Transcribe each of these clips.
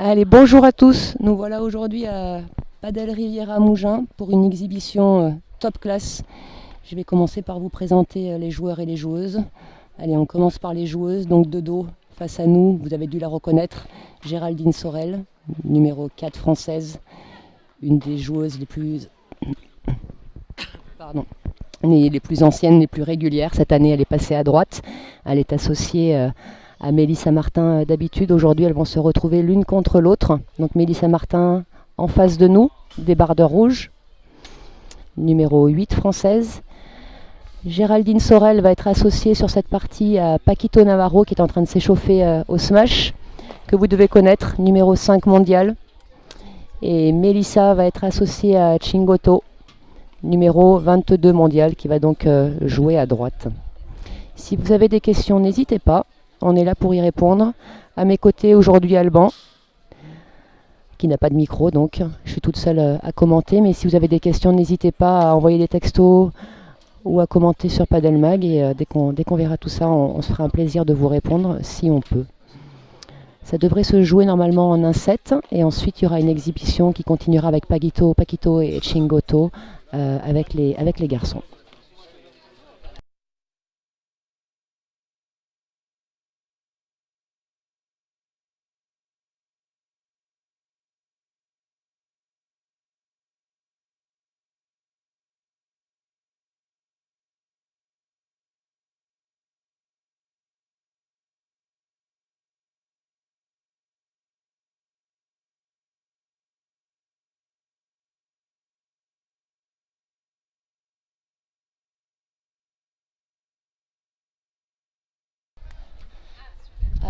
Allez, bonjour à tous. Nous voilà aujourd'hui à Padel Riviera Mougins pour une exhibition top class. Je vais commencer par vous présenter les joueurs et les joueuses. Allez, on commence par les joueuses. Donc de dos, face à nous, vous avez dû la reconnaître, Géraldine Sorel, numéro 4 française, une des joueuses les plus, pardon, les plus anciennes, les plus régulières. Cette année, elle est passée à droite. Elle est associée à Mélissa Martin d'habitude. Aujourd'hui, elles vont se retrouver l'une contre l'autre. Donc Mélissa Martin en face de nous, débardeur rouge, numéro 8 française. Géraldine Sorel va être associée sur cette partie à Paquito Navarro qui est en train de s'échauffer au smash, que vous devez connaître, numéro 5 mondial. Et Mélissa va être associée à Chingoto, numéro 22 mondial, qui va donc jouer à droite. Si vous avez des questions, n'hésitez pas, on est là pour y répondre. À mes côtés aujourd'hui Alban, qui n'a pas de micro, donc je suis toute seule à commenter. Mais si vous avez des questions, n'hésitez pas à envoyer des textos ou à commenter sur Padelmag. Et dès qu'on verra tout ça, on se fera un plaisir de vous répondre si on peut. Ça devrait se jouer normalement en un set. Et ensuite, il y aura une exhibition qui continuera avec Paquito et Chingoto avec les garçons.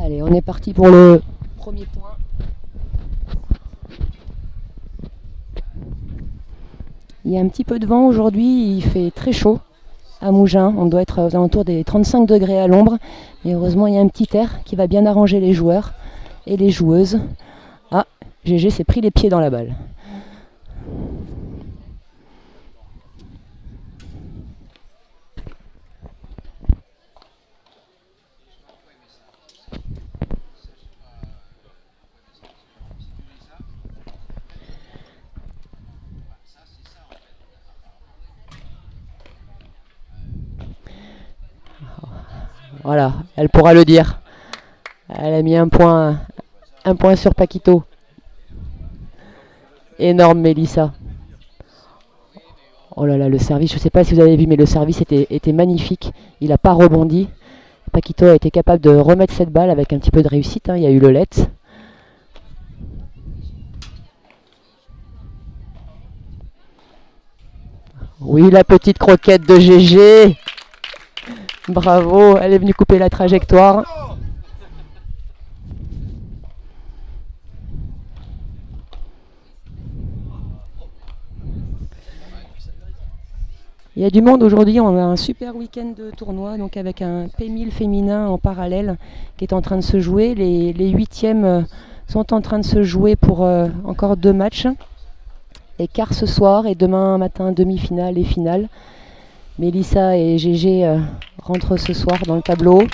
Allez, on est parti pour le premier point. Il y a un petit peu de vent aujourd'hui, il fait très chaud à Mougins. On doit être aux alentours des 35 degrés à l'ombre. Mais heureusement, il y a un petit air qui va bien arranger les joueurs et les joueuses. Ah, GG s'est pris les pieds dans la balle. Voilà, elle pourra le dire. Elle a mis un point sur Paquito. Énorme Mélissa. Oh là là, le service, je ne sais pas si vous avez vu, mais le service était magnifique. Il n'a pas rebondi. Paquito a été capable de remettre cette balle avec un petit peu de réussite. Il y a eu le let. Oui, la petite croquette de GG. Bravo, elle est venue couper la trajectoire. Il y a du monde aujourd'hui, on a un super week-end de tournoi, donc avec un P1000 féminin en parallèle qui est en train de se jouer. Les huitièmes sont en train de se jouer pour encore 2 matchs. Les quarts ce soir et demain matin demi-finale et finale. Mélissa et GG rentrent ce soir dans le tableau.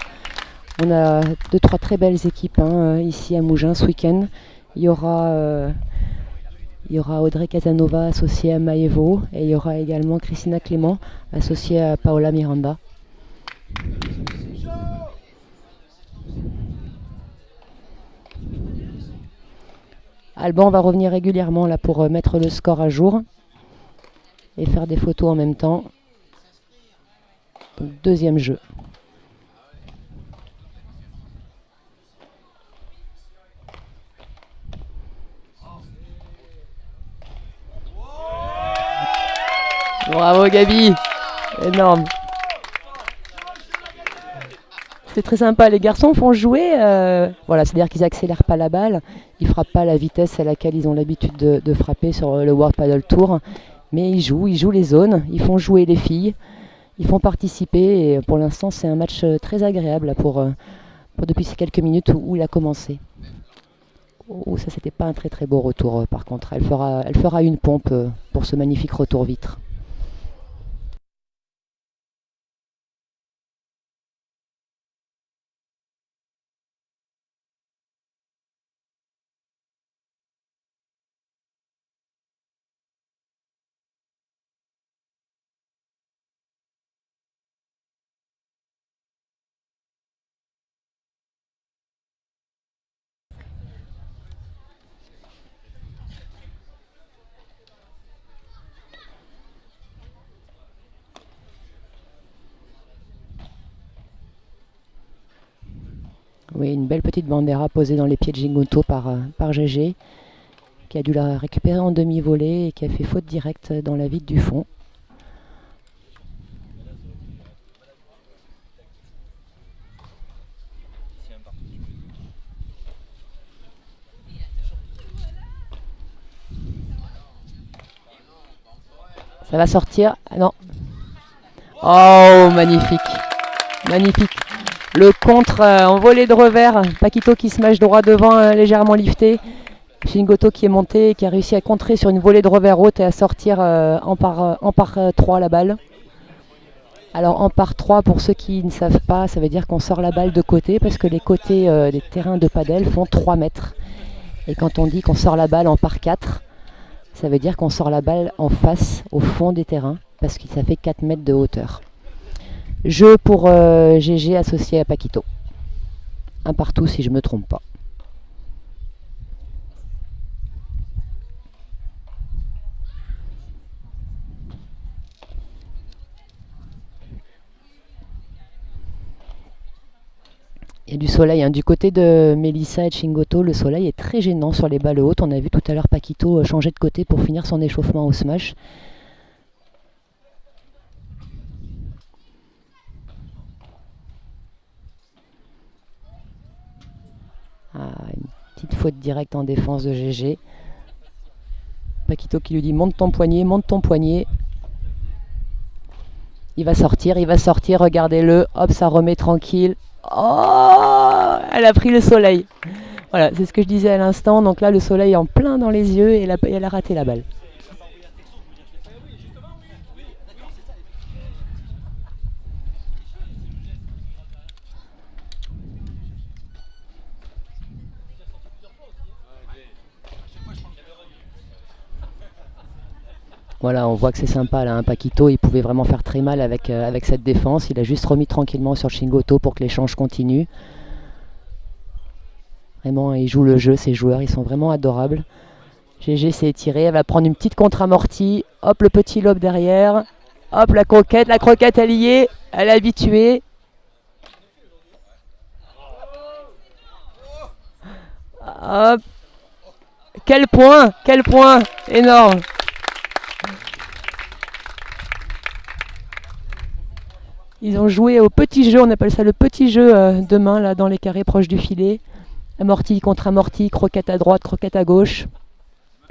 On a 2-3 très belles équipes ici à Mougins ce week-end. Il y aura Audrey Casanova associée à Maëvo et il y aura également Christina Clément associée à Paola Miranda. Alban va revenir régulièrement là pour mettre le score à jour et faire des photos en même temps. Donc, deuxième jeu. Bravo Gabi, énorme. C'est très sympa, les garçons font jouer, voilà, c'est-à-dire qu'ils accélèrent pas la balle, ils frappent pas à la vitesse à laquelle ils ont l'habitude de frapper sur le World Padel Tour, mais ils jouent les zones, ils font jouer les filles, ils font participer et pour l'instant c'est un match très agréable pour depuis ces quelques minutes où il a commencé. Oh, ça c'était pas un très très beau retour par contre, elle fera une pompe pour ce magnifique retour vitre. Oui, une belle petite bandera posée dans les pieds de Gingoto par GG, qui a dû la récupérer en demi-volée et qui a fait faute directe dans la vide du fond. Ça va sortir. Ah non. Oh, magnifique. Magnifique. Le contre en volée de revers. Paquito qui se mâche droit devant, légèrement lifté. Shingoto qui est monté et qui a réussi à contrer sur une volée de revers haute et à sortir en par 3 la balle. Alors en par 3, pour ceux qui ne savent pas, ça veut dire qu'on sort la balle de côté parce que les côtés des terrains de padel font 3 mètres. Et quand on dit qu'on sort la balle en par 4, ça veut dire qu'on sort la balle en face, au fond des terrains, parce que ça fait 4 mètres de hauteur. Jeu pour GG associé à Paquito. Un partout si je ne me trompe pas. Il y a du soleil, hein. Du côté de Melissa et de Shingoto, le soleil est très gênant sur les balles hautes. On a vu tout à l'heure Paquito changer de côté pour finir son échauffement au smash. Ah, une petite faute directe en défense de GG. Paquito qui lui dit monte ton poignet, monte ton poignet. Il va sortir, regardez-le. Hop, ça remet tranquille. Oh, elle a pris le soleil. Voilà, c'est ce que je disais à l'instant. Donc là, le soleil est en plein dans les yeux et elle a raté la balle. Voilà, on voit que c'est sympa là, hein. Paquito, il pouvait vraiment faire très mal avec cette défense. Il a juste remis tranquillement sur Shingoto pour que l'échange continue. Vraiment, ils jouent le jeu, ces joueurs, ils sont vraiment adorables. GG s'est étiré, elle va prendre une petite contre-amortie. Hop, le petit lobe derrière. Hop, la croquette elle y est. Elle est habituée. Hop. Quel point, énorme. Ils ont joué au petit jeu, on appelle ça le petit jeu de main, là, dans les carrés proches du filet. Amorti contre amorti, croquette à droite, croquette à gauche.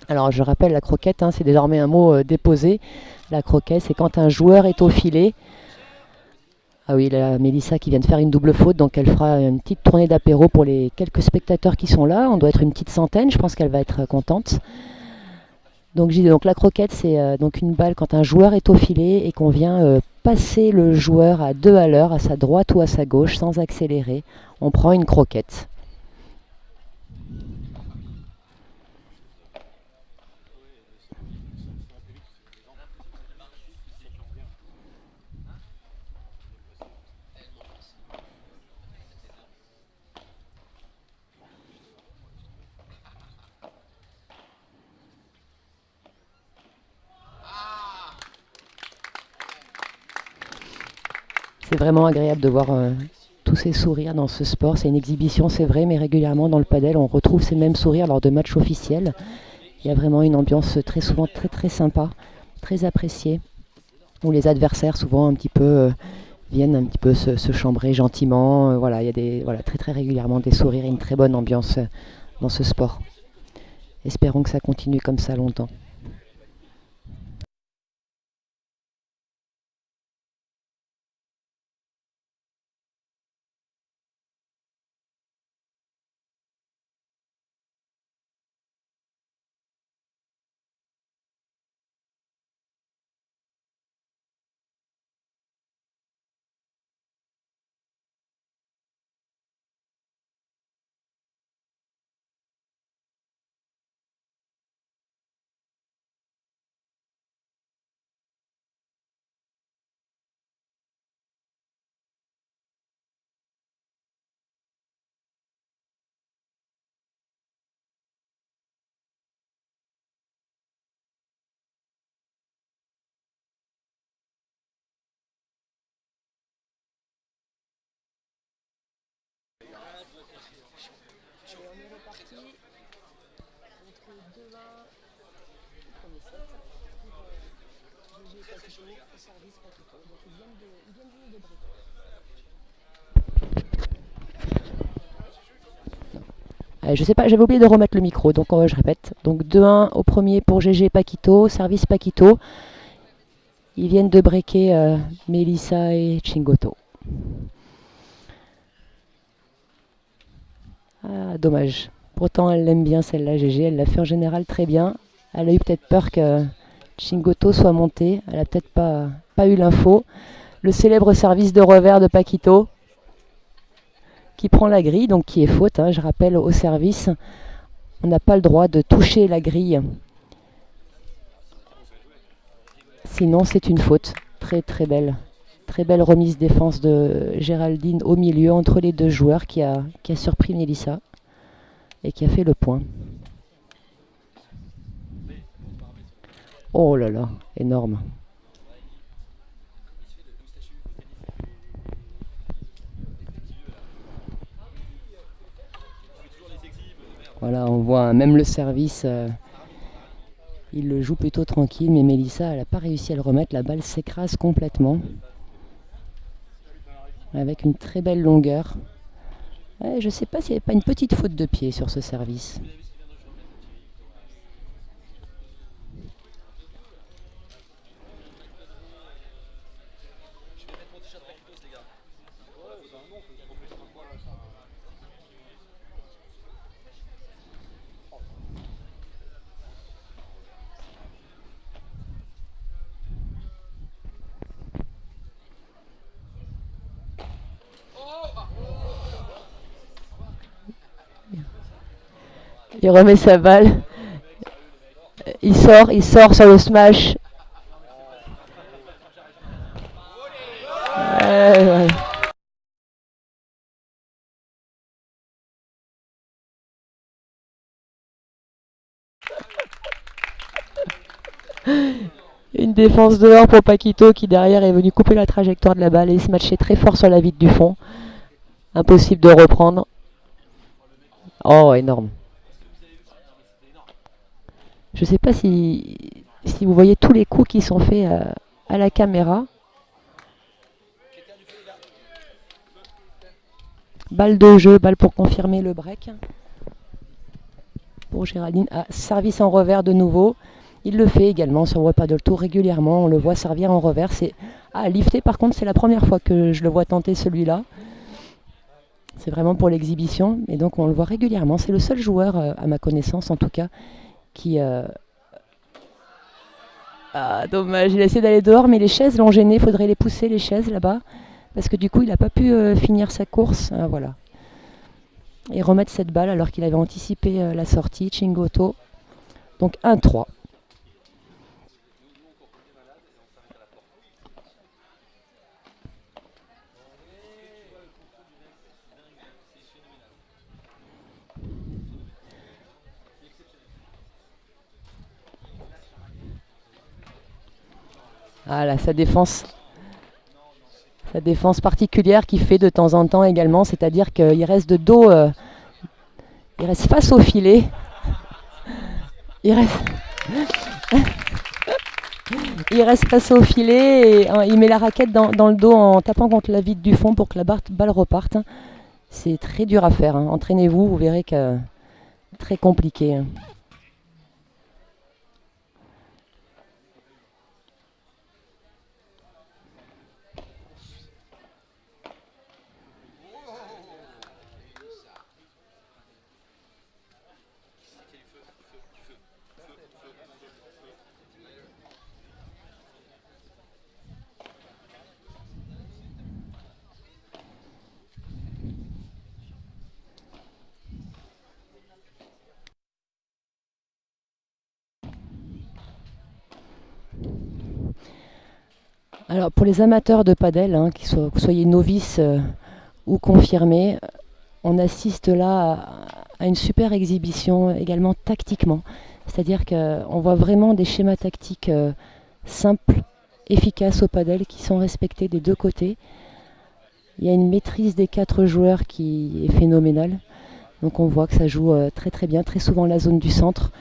Alors je rappelle, la croquette, hein, c'est désormais un mot déposé. La croquette, c'est quand un joueur est au filet. Ah oui, la Mélissa qui vient de faire une double faute, donc elle fera une petite tournée d'apéro pour les quelques spectateurs qui sont là. On doit être une petite centaine, je pense qu'elle va être contente. Donc, la croquette, c'est donc une balle quand un joueur est au filet et qu'on vient passer le joueur à 2 à l'heure, à sa droite ou à sa gauche, sans accélérer. On prend une croquette. C'est vraiment agréable de voir tous ces sourires dans ce sport. C'est une exhibition, c'est vrai, mais régulièrement dans le padel, on retrouve ces mêmes sourires lors de matchs officiels. Il y a vraiment une ambiance très souvent très très sympa, très appréciée, où les adversaires souvent un petit peu viennent un petit peu se chambrer gentiment. Voilà, il y a très très régulièrement des sourires et une très bonne ambiance dans ce sport. Espérons que ça continue comme ça longtemps. Je sais pas, j'avais oublié de remettre le micro, donc je répète. Donc 2-1 au premier pour GG Paquito, service Paquito. Ils viennent de breaker Melissa et Chingoto. Ah, dommage. Pourtant, elle l'aime bien celle-là, GG. Elle l'a fait en général très bien. Elle a eu peut-être peur que Chingoto soit monté. Elle a peut-être pas eu l'info. Le célèbre service de revers de Paquito qui prend la grille, donc qui est faute. Je rappelle au service, on n'a pas le droit de toucher la grille. Sinon, c'est une faute. Très très belle. Très belle remise défense de Géraldine au milieu entre les deux joueurs qui a surpris Melissa et qui a fait le point. Oh là là, énorme. Voilà, on voit même le service, il le joue plutôt tranquille, mais Melissa, elle n'a pas réussi à le remettre. La balle s'écrase complètement, avec une très belle longueur. Ouais, je ne sais pas s'il n'y avait pas une petite faute de pied sur ce service. Il remet sa balle. Il sort sur le smash. Ouais. Une défense dehors pour Paquito qui derrière est venu couper la trajectoire de la balle et se matchait très fort sur la vitre du fond. Impossible de reprendre. Oh, énorme. Je ne sais pas si vous voyez tous les coups qui sont faits à la caméra. Balle de jeu, balle pour confirmer le break. Pour Géraldine, service en revers de nouveau. Il le fait également sur World Padel Tour régulièrement. On le voit servir en revers. Lifter par contre, c'est la première fois que je le vois tenter celui-là. C'est vraiment pour l'exhibition. Et donc on le voit régulièrement. C'est le seul joueur, à ma connaissance en tout cas, qui... Ah, dommage, il a essayé d'aller dehors, mais les chaises l'ont gêné. Il faudrait les pousser, les chaises, là-bas. Parce que du coup, il n'a pas pu finir sa course. Voilà. Et remettre cette balle alors qu'il avait anticipé la sortie. Chingoto. Donc 1-3. Voilà, sa défense particulière qu'il fait de temps en temps également, c'est-à-dire qu'il reste de dos, il reste face au filet. Il reste face au filet et il met la raquette dans le dos en tapant contre la vitre du fond pour que la balle reparte. C'est très dur à faire. Entraînez-vous, vous verrez que très compliqué. Alors pour les amateurs de padel, que vous soyez novices ou confirmés, on assiste là à une super exhibition également tactiquement. C'est-à-dire qu'on voit vraiment des schémas tactiques simples, efficaces au padel qui sont respectés des deux côtés. Il y a une maîtrise des 4 joueurs qui est phénoménale. Donc on voit que ça joue très très bien, très souvent la zone du centre.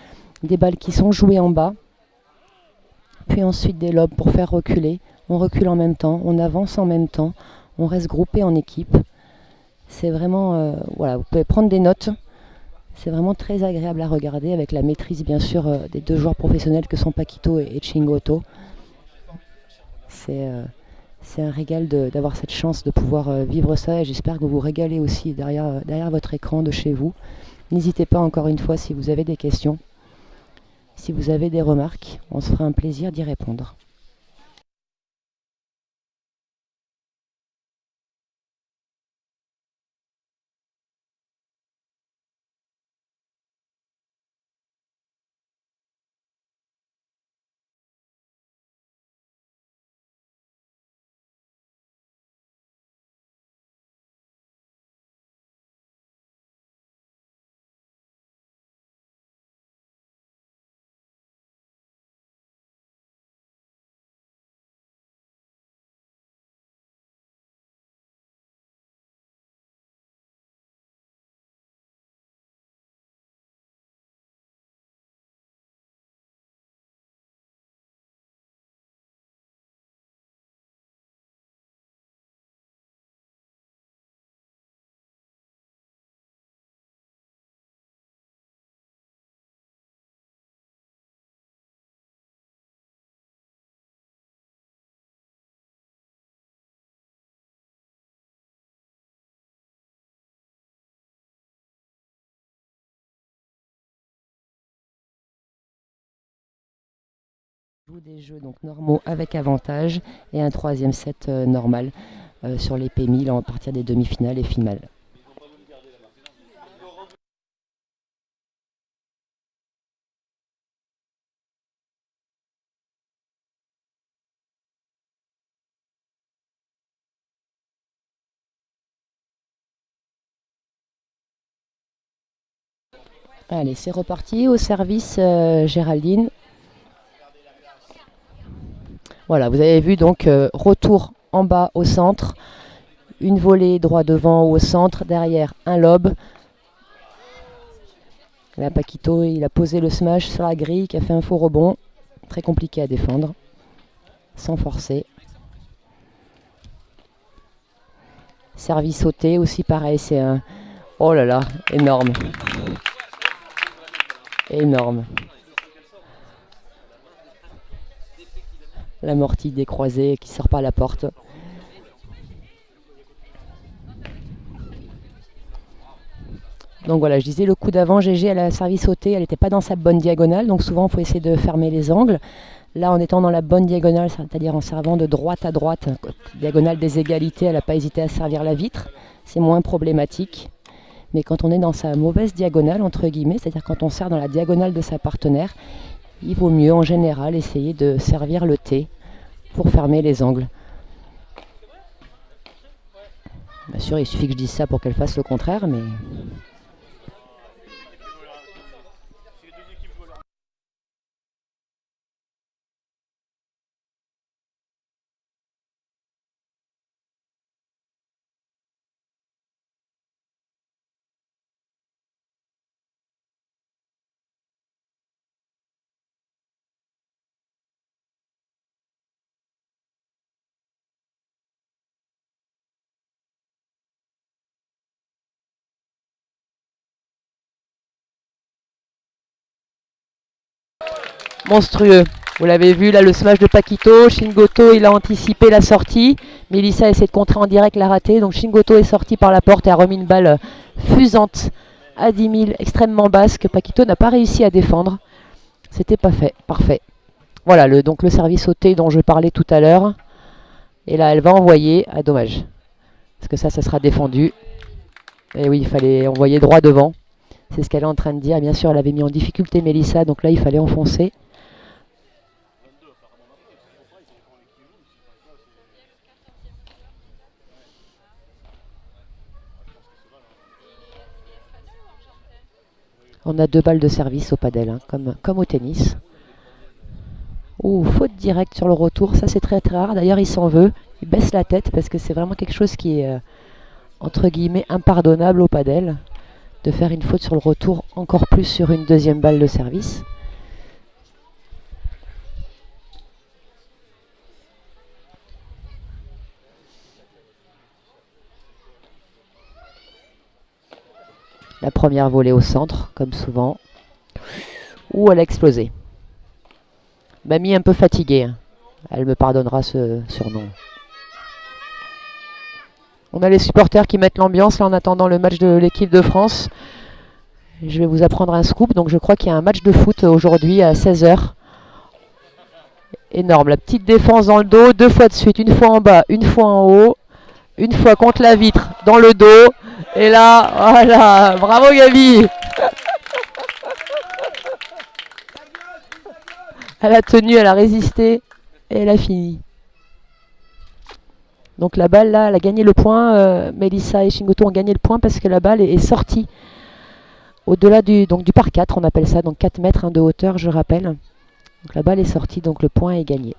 Des balles qui sont jouées en bas, puis ensuite des lobes pour faire reculer. On recule en même temps, on avance en même temps, on reste groupé en équipe. C'est vraiment, voilà, vous pouvez prendre des notes. C'est vraiment très agréable à regarder avec la maîtrise bien sûr des 2 joueurs professionnels que sont Paquito et Chingoto. C'est un régal d'avoir cette chance de pouvoir vivre ça et j'espère que vous vous régalez aussi derrière votre écran de chez vous. N'hésitez pas encore une fois si vous avez des questions, si vous avez des remarques, on se fera un plaisir d'y répondre. Joue des jeux donc normaux avec avantage et un 3e set normal sur les P1000 à partir des demi-finales et finales. Allez, c'est reparti au service Géraldine. Voilà, vous avez vu donc retour en bas au centre, une volée droit devant ou au centre, derrière un lob. Là, Paquito, il a posé le smash sur la grille qui a fait un faux rebond. Très compliqué à défendre, sans forcer. Service sauté aussi pareil, c'est un... Oh là là, énorme. Énorme. L'amorti décroisé qui sort par la porte. Donc voilà, je disais le coup d'avant, GG elle a servi sauté, elle n'était pas dans sa bonne diagonale, donc souvent il faut essayer de fermer les angles. Là en étant dans la bonne diagonale, c'est-à-dire en servant de droite à droite, diagonale des égalités, elle n'a pas hésité à servir la vitre, c'est moins problématique. Mais quand on est dans sa mauvaise diagonale, entre guillemets, c'est-à-dire quand on sert dans la diagonale de sa partenaire, il vaut mieux en général essayer de servir le T pour fermer les angles. Bien sûr, il suffit que je dise ça pour qu'elle fasse le contraire, mais... monstrueux. Vous l'avez vu, là, le smash de Paquito. Shingoto, il a anticipé la sortie. Melissa essaie de contrer en direct, l'a raté. Donc Shingoto est sorti par la porte et a remis une balle fusante à 10 000, extrêmement basse, que Paquito n'a pas réussi à défendre. C'était pas fait, parfait. Voilà, donc le service sauté dont je parlais tout à l'heure. Et là, elle va envoyer. Ah, dommage. Parce que ça sera défendu. Et oui, il fallait envoyer droit devant. C'est ce qu'elle est en train de dire. Bien sûr, elle avait mis en difficulté Melissa, donc là, il fallait enfoncer. On a 2 balles de service au padel, hein, comme au tennis. Oh, faute directe sur le retour, ça c'est très très rare. D'ailleurs, il s'en veut, il baisse la tête parce que c'est vraiment quelque chose qui est entre guillemets impardonnable au padel de faire une faute sur le retour, encore plus sur une deuxième balle de service. La première volée au centre, comme souvent. Ouh, elle a explosé. Mamie un peu fatiguée. Elle me pardonnera ce surnom. On a les supporters qui mettent l'ambiance là en attendant le match de l'équipe de France. Je vais vous apprendre un scoop. Donc je crois qu'il y a un match de foot aujourd'hui à 16 h. Énorme. La petite défense dans le dos, 2 fois de suite. Une fois en bas, une fois en haut. Une fois contre la vitre, dans le dos. Et là, voilà. Bravo Gabi. Elle a tenu, elle a résisté. Et elle a fini. Donc la balle là, elle a gagné le point. Mélissa et Chingoto ont gagné le point parce que la balle est sortie au-delà du par 4, on appelle ça, donc 4 mètres de hauteur, je rappelle. Donc la balle est sortie, donc le point est gagné.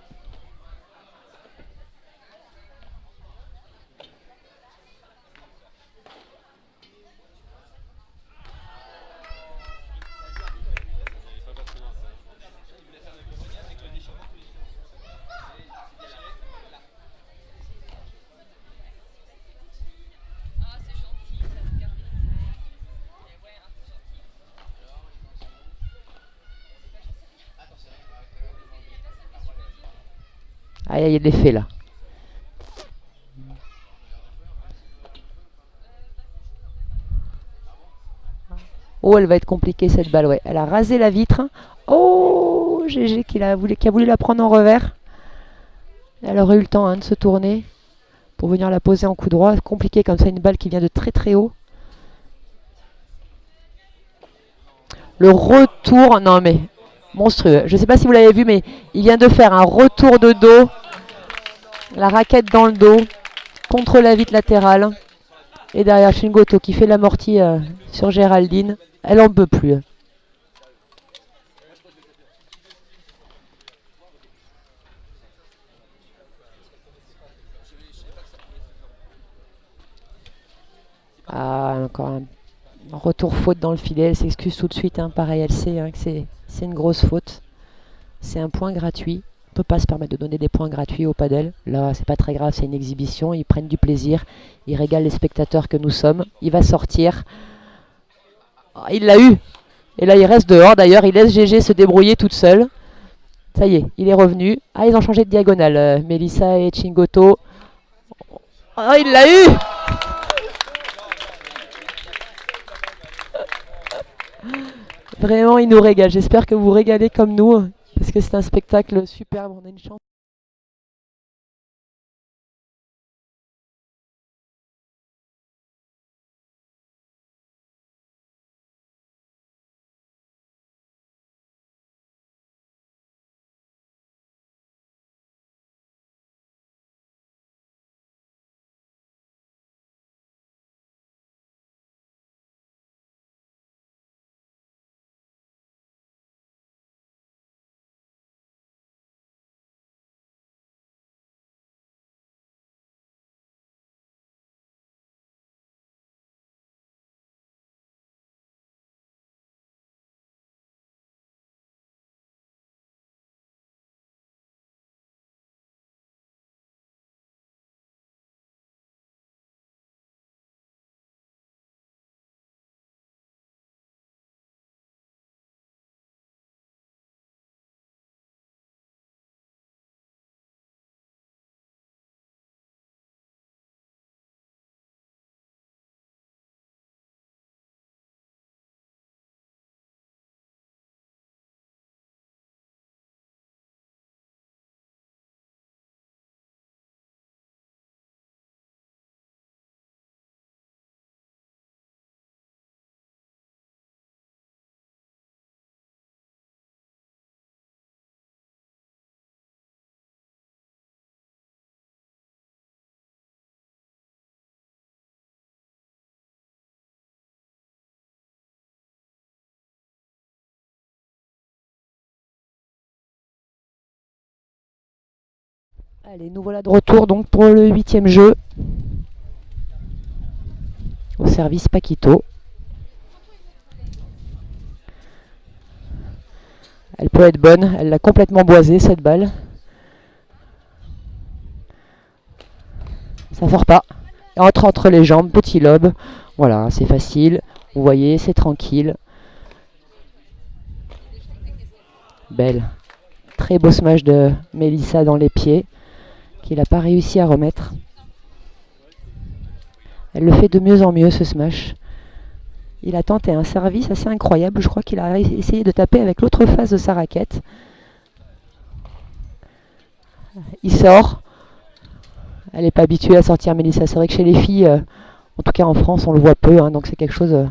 Ah, il y a de l'effet là. Oh, elle va être compliquée cette balle, ouais. Elle a rasé la vitre. Oh, GG qui a voulu la prendre en revers. Elle aurait eu le temps de se tourner pour venir la poser en coup droit. Compliqué comme ça, une balle qui vient de très très haut. Le retour, non mais monstrueux. Je ne sais pas si vous l'avez vu, mais il vient de faire un retour de dos. La raquette dans le dos, contre la vitre latérale. Et derrière Chingoto qui fait l'amorti sur Géraldine. Elle en peut plus. Ah, encore un retour faute dans le filet. Elle s'excuse tout de suite. Pareil, elle sait que c'est une grosse faute. C'est un point gratuit. On ne peut pas se permettre de donner des points gratuits au padel. Là, c'est pas très grave, c'est une exhibition. Ils prennent du plaisir. Ils régalent les spectateurs que nous sommes. Il va sortir. Oh, il l'a eu. Et là, il reste dehors. D'ailleurs, il laisse GG se débrouiller toute seule. Ça y est, il est revenu. Ah, ils ont changé de diagonale. Mélissa et Chingoto. Oh, il l'a eu. Vraiment, il nous régale. J'espère que vous régalez comme nous. Parce que c'est un spectacle superbe. On a une chance. Allez, nous voilà de retour donc pour le 8e jeu. au service Paquito. Elle peut être bonne, elle l'a complètement boisée cette balle. Ça fort pas. Entre les jambes, petit lobe. Voilà, c'est facile. Vous voyez, c'est tranquille. Belle. Très beau smash de Mélissa dans les pieds, qu'il n'a pas réussi à remettre. Elle le fait de mieux en mieux, ce smash. Il a tenté un service assez incroyable. Je crois qu'il a essayé de taper avec l'autre face de sa raquette. Il sort. Elle n'est pas habituée à sortir Mélissa. C'est vrai que chez les filles, en tout cas en France, on le voit peu. Donc c'est quelque chose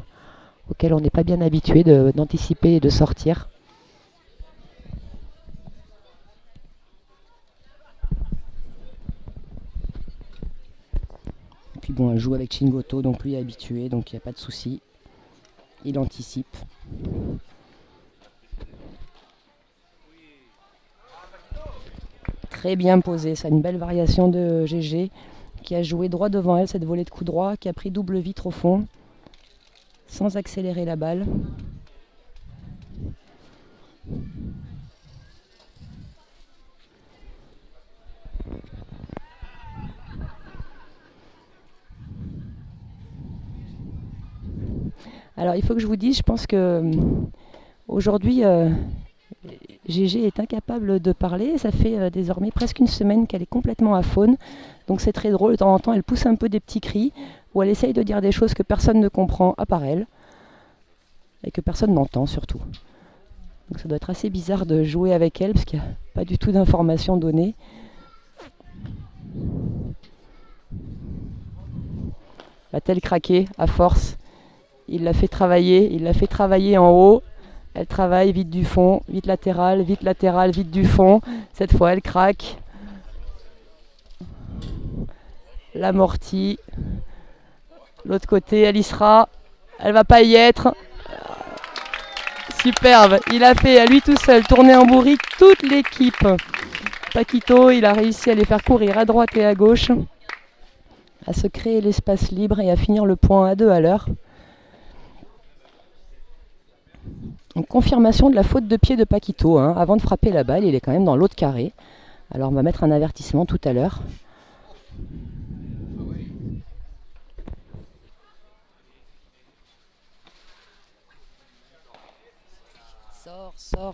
auquel on n'est pas bien habitué d'anticiper et de sortir. Et puis bon, elle joue avec Chingoto, donc lui est habitué, donc il n'y a pas de souci. Il anticipe. Très bien posé, c'est une belle variation de GG qui a joué droit devant elle, cette volée de coup droit, qui a pris double vitre au fond, sans accélérer la balle. Alors il faut que je vous dise, je pense que aujourd'hui GG est incapable de parler. Ça fait désormais presque une semaine qu'elle est complètement aphone. Donc c'est très drôle. De temps en temps, elle pousse un peu des petits cris ou elle essaye de dire des choses que personne ne comprend à part elle et que personne n'entend surtout. Donc ça doit être assez bizarre de jouer avec elle parce qu'il n'y a pas du tout d'informations données. Va-t-elle craquer à force? Il l'a fait travailler en haut. Elle travaille vite du fond, vite latéral, vite du fond. Cette fois, elle craque. L'amorti. L'autre côté, elle y sera. Elle va pas y être. Superbe. Il a fait à lui tout seul tourner en bourrique toute l'équipe. Paquito, il a réussi à les faire courir à droite et à gauche, à se créer l'espace libre et à finir le point à 2 à l'heure. Donc, confirmation de la faute de pied de Paquito. Avant de frapper la balle, il est quand même dans l'autre carré. Alors on va mettre un avertissement tout à l'heure.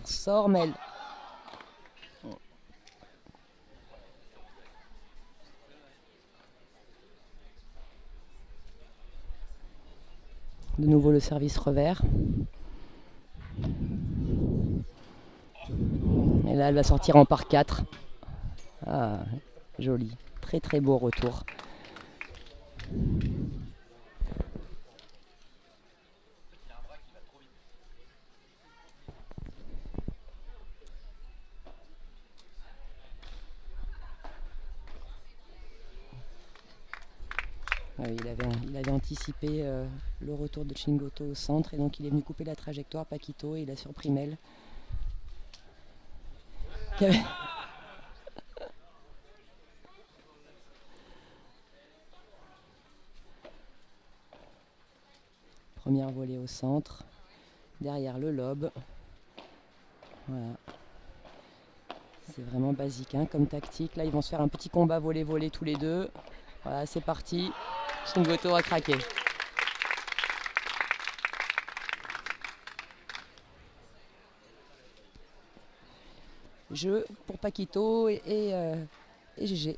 Sors, Mel. De nouveau le service revers. Et là, elle va sortir en par 4. Ah, joli. Très très beau retour. Il avait anticipé le retour de Chingoto au centre et donc il est venu couper la trajectoire Paquito et il a surpris Mel. Première volée au centre, derrière le lobe. Voilà. C'est vraiment basique comme tactique. Là, ils vont se faire un petit combat volley-volley tous les deux. Voilà, c'est parti. Chingoto a craqué. Jeu pour Paquito et GG.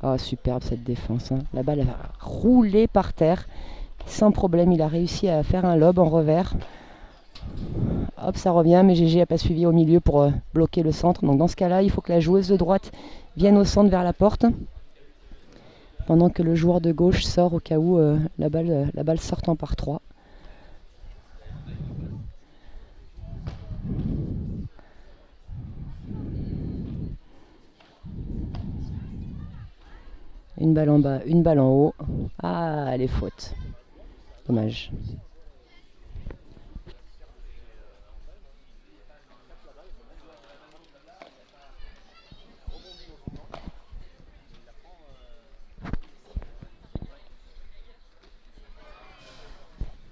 Oh, superbe cette défense. La balle a roulé par terre. Sans problème, il a réussi à faire un lob en revers. Hop, ça revient, mais GG n'a pas suivi au milieu pour bloquer le centre. Donc dans ce cas-là, il faut que la joueuse de droite vienne au centre vers la porte, pendant que le joueur de gauche sort au cas où la balle sortant par 3. Une balle en bas, une balle en haut. Ah, elle est faute. Dommage.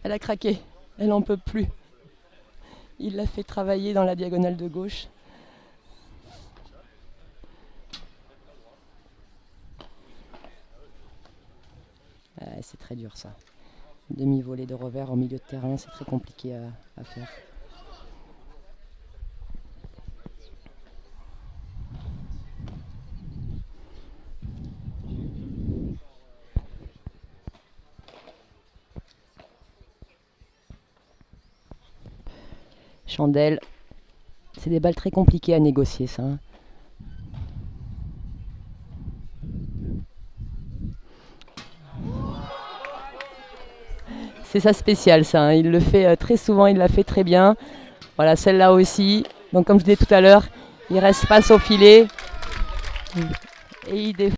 Elle a craqué. Elle n'en peut plus. Il l'a fait travailler dans la diagonale de gauche. C'est très dur ça. Demi-volée de revers au milieu de terrain, c'est très compliqué à faire. Chandelle, c'est des balles très compliquées à négocier ça. Hein. C'est sa spéciale ça, hein. Il le fait très souvent, il l'a fait très bien. Voilà, celle-là aussi. Donc comme je disais tout à l'heure, il reste face au filet et il défend.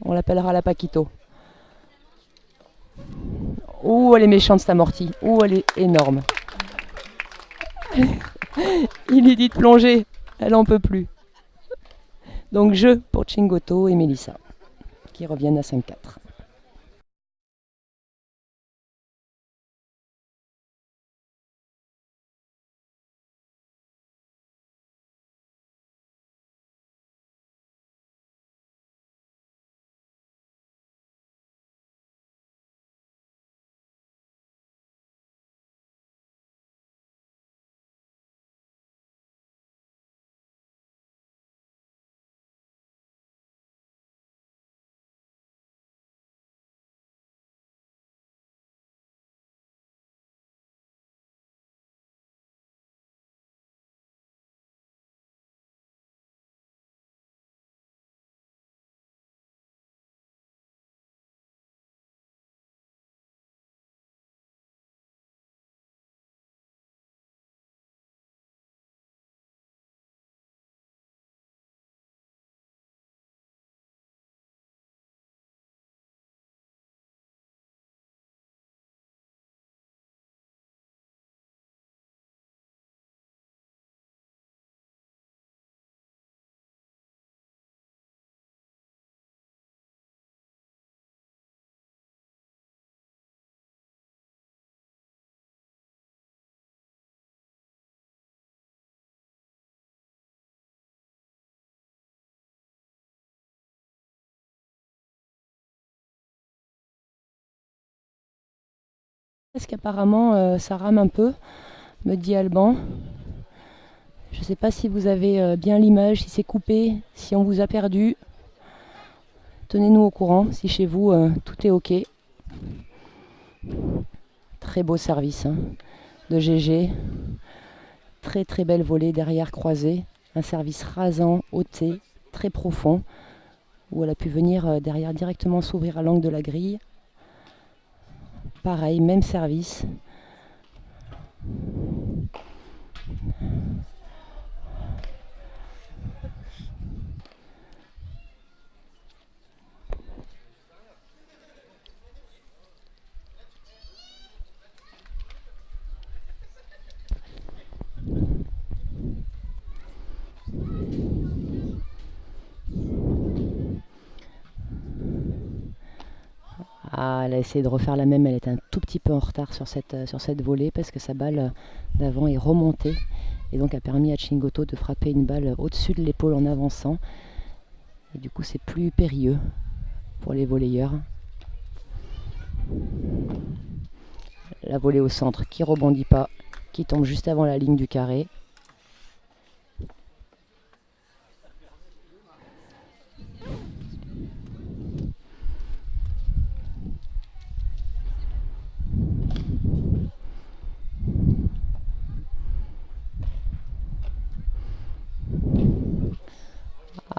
On l'appellera la Paquito. Ouh, elle est méchante cette amortie. Ouh, elle est énorme. Il lui dit de plonger. Elle en peut plus. Donc jeu pour Chingoto et Mélissa, qui reviennent à 5-4. Est-ce qu'apparemment ça rame un peu, me dit Alban. Je ne sais pas si vous avez bien l'image, si c'est coupé, si on vous a perdu. Tenez-nous au courant si chez vous tout est ok. Très beau service hein, de GG. Très très belle volée derrière croisée. Un service rasant, ôté, très profond. Où elle a pu venir derrière directement s'ouvrir à l'angle de la grille. Pareil, même service. Ah, elle a essayé de refaire la même, elle est un tout petit peu en retard sur cette volée parce que sa balle d'avant est remontée et donc a permis à Chingoto de frapper une balle au-dessus de l'épaule en avançant. Et du coup c'est plus périlleux pour les volleyeurs. La volée au centre qui rebondit pas, qui tombe juste avant la ligne du carré.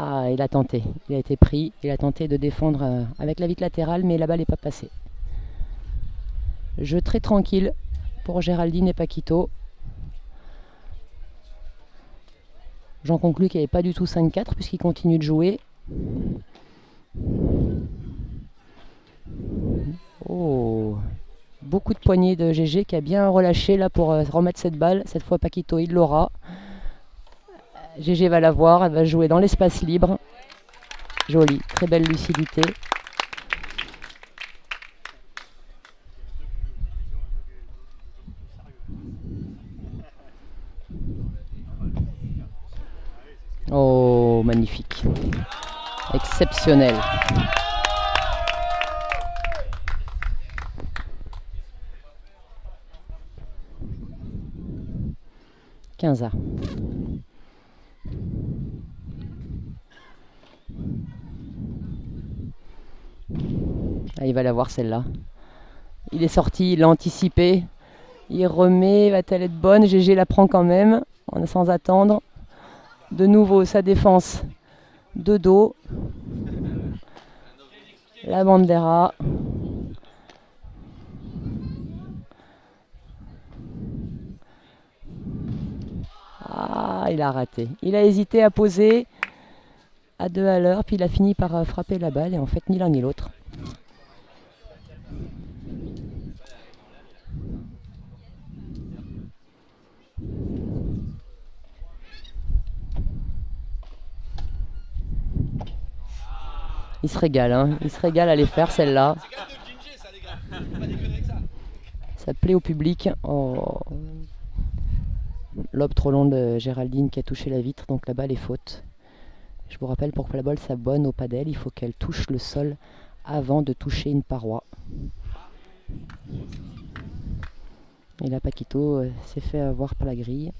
Ah, il a tenté, il a été pris, il a tenté de défendre avec la vitre latérale, mais la balle n'est pas passée. Jeu très tranquille pour Géraldine et Paquito. J'en conclus qu'il n'y avait pas du tout 5-4 puisqu'il continue de jouer. Oh, beaucoup de poignées de GG qui a bien relâché là pour remettre cette balle. Cette fois Paquito il l'aura. GG va la voir, elle va jouer dans l'espace libre. Joli, très belle lucidité. Oh, magnifique. Exceptionnel. 15A. Ah, il va la voir celle-là. Il est sorti, il l'a anticipé. Il remet, va-t-elle être bonne? GG la prend quand même, sans attendre. De nouveau, sa défense de dos. La bandera. Ah, il a raté. Il a hésité à poser à 2 à l'heure, puis il a fini par frapper la balle, et en fait, ni l'un ni l'autre. Il se régale, hein. Il se régale à les faire, celle-là. Ça plaît au public. Oh. Lobe trop long de Géraldine qui a touché la vitre, donc la balle est faute. Je vous rappelle, pour que la balle soit bonne au padel, il faut qu'elle touche le sol avant de toucher une paroi. Et là, Paquito s'est fait avoir par la grille.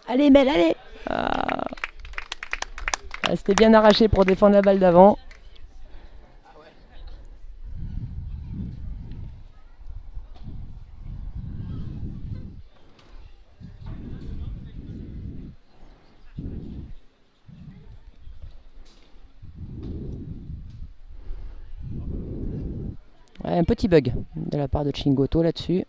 Allez Mel, allez. Ah. C'était bien arraché pour défendre la balle d'avant. Ouais, un petit bug de la part de Chingoto là-dessus.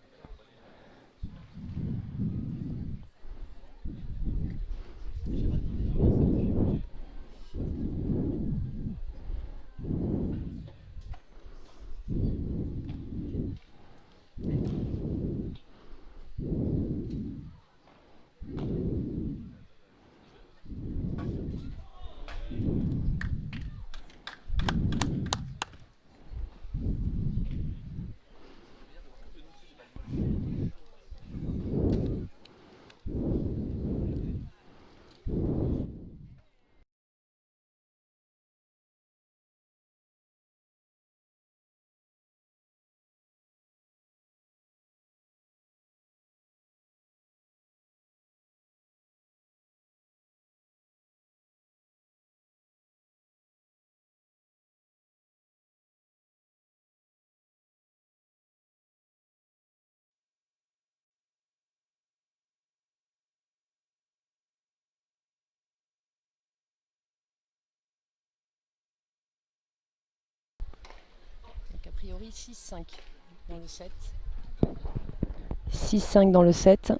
Donc a priori 6-5 dans le set. 6-5 dans le set.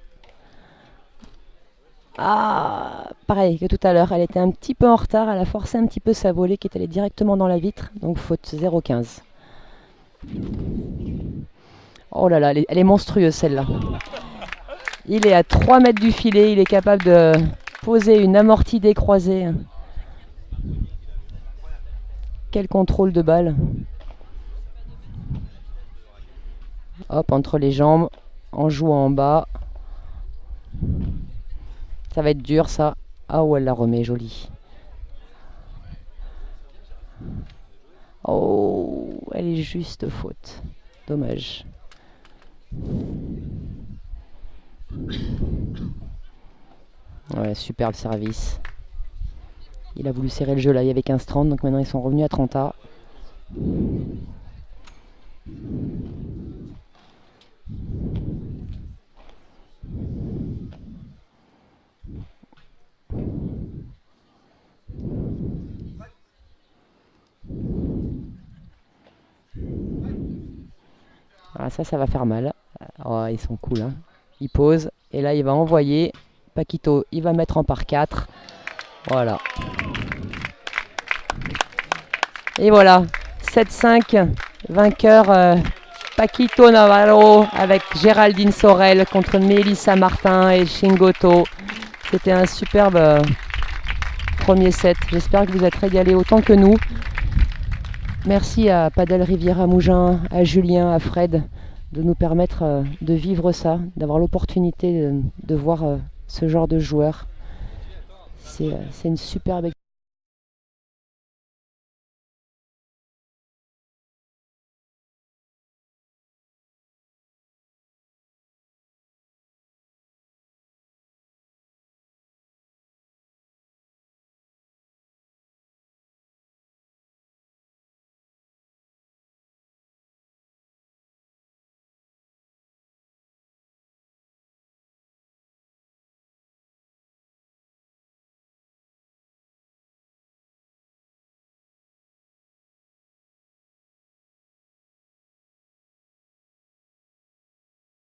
Ah, pareil que tout à l'heure, elle était un petit peu en retard, elle a forcé un petit peu sa volée qui est allée directement dans la vitre, donc faute 0-15. Oh là là, elle est monstrueuse celle-là. Il est à 3 mètres du filet, il est capable de poser une amortie décroisée. Quel contrôle de balle. Hop, entre les jambes, en jouant en bas. Ça va être dur ça. Ah ouais, elle la remet, jolie. Oh, elle est juste faute. Dommage. Ouais, superbe service. Il a voulu serrer le jeu là, il y avait 15-30, donc maintenant ils sont revenus à 30A. Ah, ça va faire mal. Oh, ils sont cool, hein. Il pose, et là il va envoyer Paquito, il va mettre en par 4. Voilà. Et voilà, 7-5, vainqueur Paquito Navarro avec Géraldine Sorel contre Mélissa Martin et Shingoto. C'était un superbe premier set. J'espère que vous êtes régalés autant que nous. Merci à Padel Riviera Mougins, à Julien, à Fred de nous permettre de vivre ça, d'avoir l'opportunité de voir ce genre de joueurs. C'est une superbe expérience.